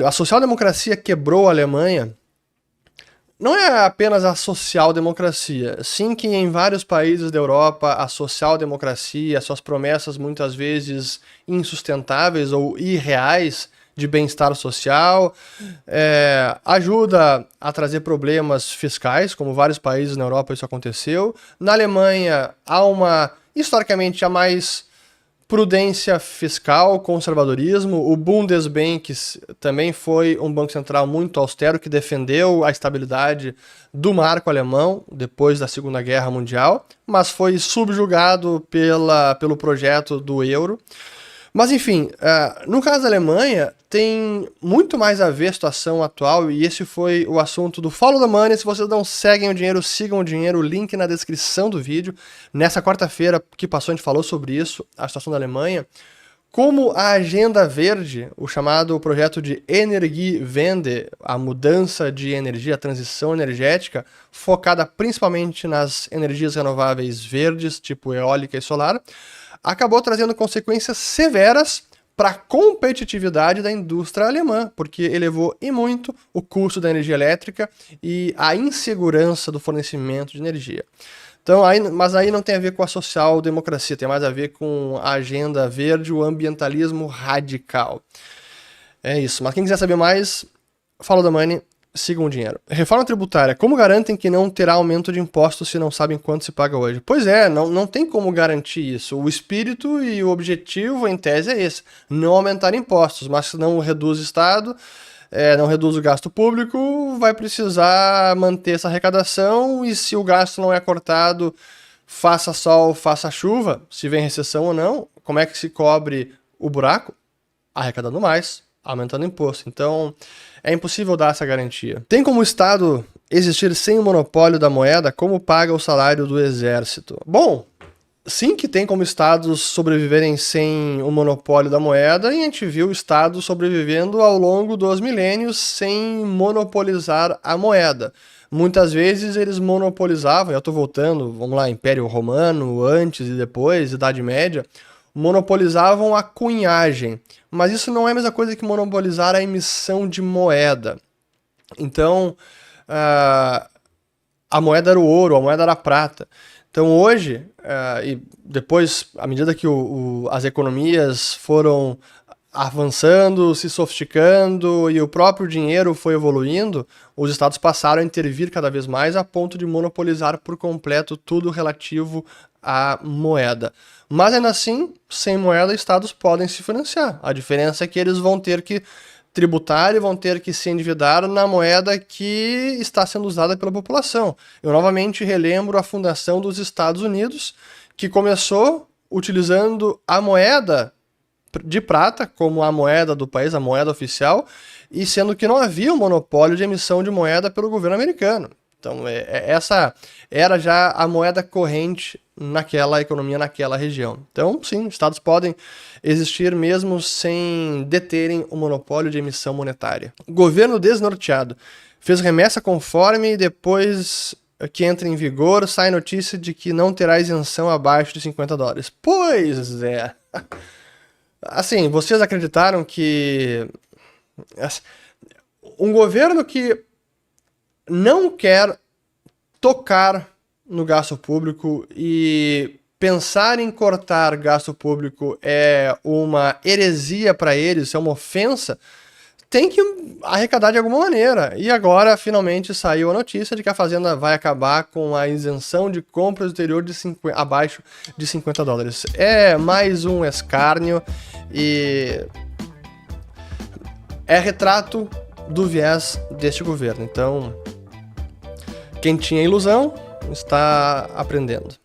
A social-democracia quebrou a Alemanha. Não é apenas a social-democracia, sim que em vários países da Europa a social-democracia, suas promessas muitas vezes insustentáveis ou irreais de bem-estar social, ajuda a trazer problemas fiscais, como vários países na Europa isso aconteceu. Na Alemanha há historicamente, há mais prudência fiscal, conservadorismo. O Bundesbank também foi um banco central muito austero que defendeu a estabilidade do marco alemão depois da Segunda Guerra Mundial, mas foi subjugado pelo projeto do euro. Mas enfim, no caso da Alemanha, tem muito mais a ver a situação atual, e esse foi o assunto do Follow the Money. Se vocês não seguem o dinheiro, sigam o dinheiro, link na descrição do vídeo. Nessa quarta-feira que passou, a gente falou sobre isso, a situação da Alemanha. Como a Agenda Verde, o chamado projeto de Energiewende, a mudança de energia, a transição energética, focada principalmente nas energias renováveis verdes, tipo eólica e solar, acabou trazendo consequências severas para a competitividade da indústria alemã, porque elevou e muito o custo da energia elétrica e a insegurança do fornecimento de energia. Então, mas aí não tem a ver com a social-democracia, tem mais a ver com a agenda verde, o ambientalismo radical. É isso, mas quem quiser saber mais, Follow the Money, sigam o dinheiro. Reforma tributária. Como garantem que não terá aumento de impostos se não sabem quanto se paga hoje? Pois é, não tem como garantir isso. O espírito e o objetivo, em tese, é esse. Não aumentar impostos, mas se não reduz o Estado, não reduz o gasto público, vai precisar manter essa arrecadação, e se o gasto não é cortado, faça sol, faça chuva, se vem recessão ou não, como é que se cobre o buraco? Arrecadando mais, aumentando imposto. Então, é impossível dar essa garantia. Tem como o Estado existir sem o monopólio da moeda? Como paga o salário do exército? Bom, sim que tem como estados sobreviverem sem o monopólio da moeda, e a gente viu estados sobrevivendo ao longo dos milênios sem monopolizar a moeda. Muitas vezes eles monopolizavam, eu estou voltando, vamos lá, Império Romano, antes e depois, Idade Média, monopolizavam a cunhagem, mas isso não é a mesma coisa que monopolizar a emissão de moeda. Então, a moeda era o ouro, a moeda era a prata. Então hoje, e depois, à medida que as economias foram avançando, se sofisticando e o próprio dinheiro foi evoluindo, os estados passaram a intervir cada vez mais a ponto de monopolizar por completo tudo relativo à moeda. Mas ainda assim, sem moeda, estados podem se financiar. A diferença é que eles vão ter que tributar e vão ter que se endividar na moeda que está sendo usada pela população. Eu novamente relembro a fundação dos Estados Unidos, que começou utilizando a moeda de prata como a moeda do país, a moeda oficial, e sendo que não havia um monopólio de emissão de moeda pelo governo americano. Então, essa era já a moeda corrente naquela economia, naquela região. Então, sim, estados podem existir mesmo sem deterem o monopólio de emissão monetária. Governo desnorteado. Fez remessa conforme e depois que entra em vigor, sai notícia de que não terá isenção abaixo de $50. Pois é. Assim, vocês acreditaram que um governo que não quer tocar no gasto público e pensar em cortar gasto público é uma heresia para eles, é uma ofensa, tem que arrecadar de alguma maneira. E agora, finalmente, saiu a notícia de que a Fazenda vai acabar com a isenção de compras do exterior abaixo de $50. É mais um escárnio e é retrato do viés deste governo. Então, quem tinha ilusão está aprendendo.